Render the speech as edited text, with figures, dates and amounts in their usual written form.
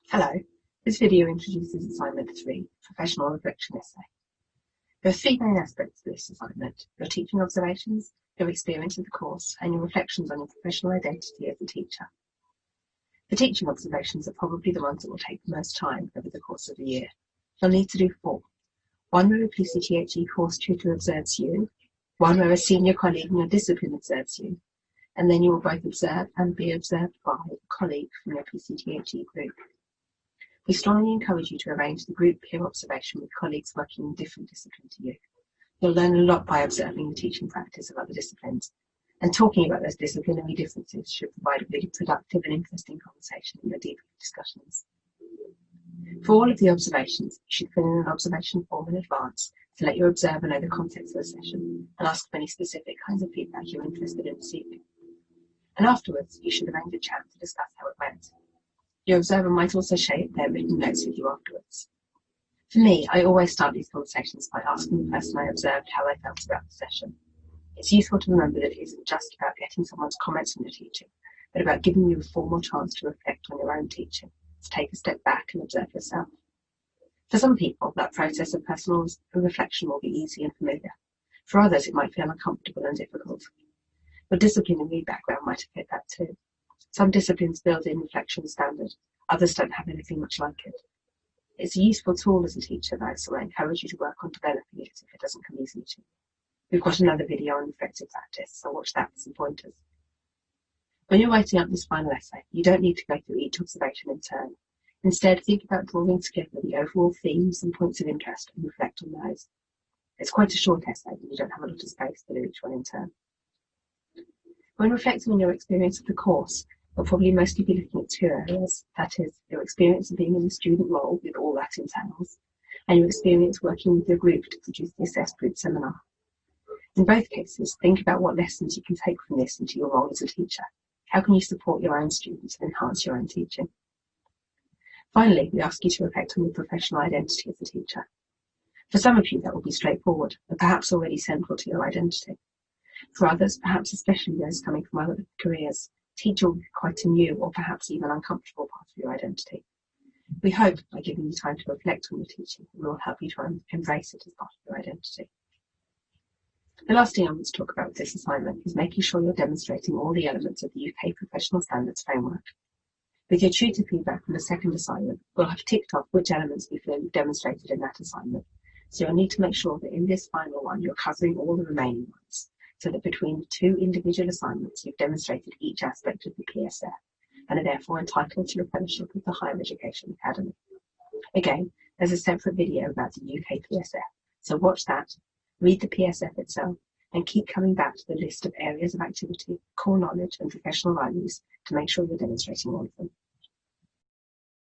Hello, this video introduces assignment 3, Professional Reflection Essay. There are 3 main aspects to this assignment: your teaching observations, your experience of the course, and your reflections on your professional identity as a teacher. The teaching observations are probably the ones that will take the most time over the course of the year. You'll need to do 4. 1 where a PCTHE course tutor observes you, 1 where a senior colleague in your discipline observes you, and then you will both observe and be observed by a colleague from your PCTHE group. We strongly encourage you to arrange the group peer observation with colleagues working in different disciplines to you. You'll learn a lot by observing the teaching practice of other disciplines, and talking about those disciplinary differences should provide a really productive and interesting conversation in your deeper discussions. For all of the observations, you should fill in an observation form in advance to let your observer know the context of the session and ask for any specific kinds of feedback you're interested in receiving. And afterwards, you should arrange a chat to discuss how it went. Your observer might also share their written notes with you afterwards. For me, I always start these conversations by asking the person I observed how they felt about the session. It's useful to remember that it isn't just about getting someone's comments on your teaching, but about giving you a formal chance to reflect on your own teaching, to take a step back and observe yourself. For some people, that process of personal reflection will be easy and familiar. For others, it might feel uncomfortable and difficult. Your disciplinary background might affect that too. Some disciplines build in reflection standard, others don't have anything much like it. It's a useful tool as a teacher, though, so I encourage you to work on developing it if it doesn't come easy to you. We've got another video on reflective practice, so watch that for some pointers. When you're writing up this final essay, you don't need to go through each observation in turn. Instead, think about drawing together the overall themes and points of interest and reflect on those. It's quite a short essay, and you don't have a lot of space to do each one in turn. When reflecting on your experience of the course, you'll probably mostly be looking at 2 areas, that is, your experience of being in the student role with all that entails, and your experience working with your group to produce the assessed group seminar. In both cases, think about what lessons you can take from this into your role as a teacher. How can you support your own students and enhance your own teaching? Finally, we ask you to reflect on your professional identity as a teacher. For some of you, that will be straightforward, and perhaps already central to your identity. For others, perhaps especially those coming from other careers, teaching will be quite a new or perhaps even uncomfortable part of your identity. We hope by giving you time to reflect on your teaching, we will help you to embrace it as part of your identity. The last thing I want to talk about with this assignment is making sure you're demonstrating all the elements of the UK Professional Standards Framework. With your tutor feedback from the second assignment, we'll have ticked off which elements we feel you've demonstrated in that assignment, so you'll need to make sure that in this final one you're covering all the remaining ones, so that between the 2 individual assignments you've demonstrated each aspect of the PSF and are therefore entitled to a fellowship with the Higher Education Academy. Again, there's a separate video about the UK PSF, so watch that, read the PSF itself, and keep coming back to the list of areas of activity, core knowledge and professional values to make sure you're demonstrating all of them.